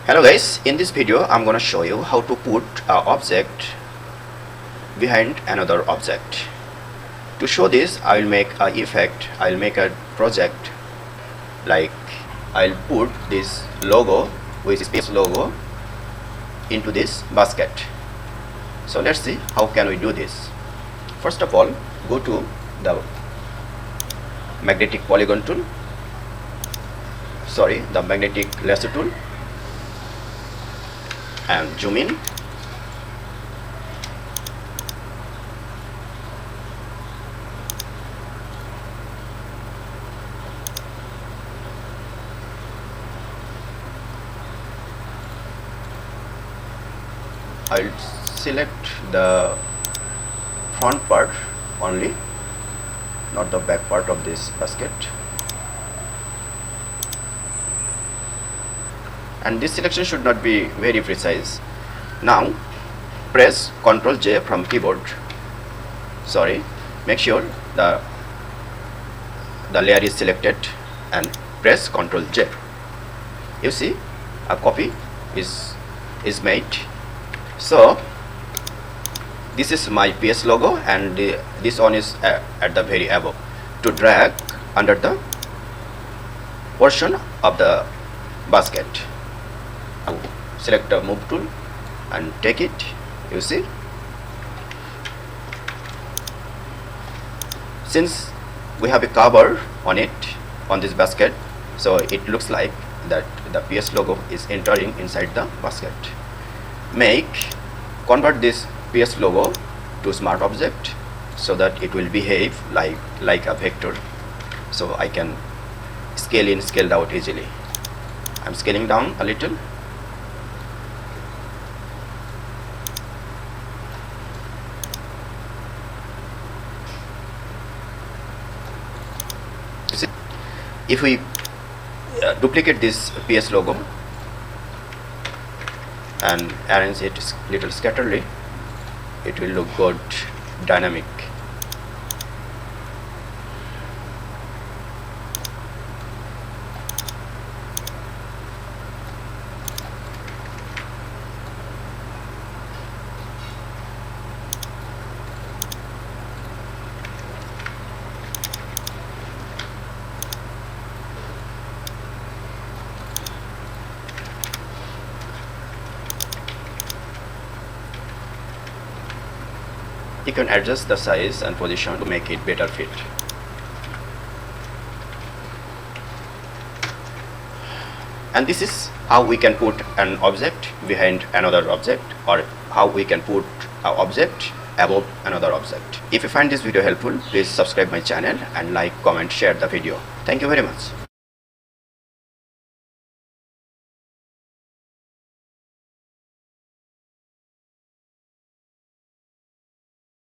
Hello guys, in this video I'm gonna show you how to put an object behind another object. To show this, I will make a effect. I'll make a project, like I'll put this logo, which is this logo, into this basket. So let's see how can we do this. First of all, go to the magnetic polygon tool, the magnetic lasso tool, and zoom in. I'll select the front part only, not the back part of this basket. And this selection should not be very precise. Now press Ctrl J from keyboard. Make sure the layer is selected and press Ctrl J. You see a copy is made. So this is my PS logo, and this one is at the very above. To drag under the portion of the basket, select the move tool and take it. You see, since we have a cover on it, on this basket, so it looks like that the PS logo is entering inside the basket. Convert this PS logo to smart object so that it will behave like a vector, so I can scale in, scale out easily. I'm scaling down a little. If we duplicate this PS logo and arrange it little scatterly, it will look good, dynamic. You can adjust the size and position to make it better fit. And this is how we can put an object behind another object, or how we can put an object above another object. If you find this video helpful, please subscribe my channel and like, comment, share the video. Thank you very much.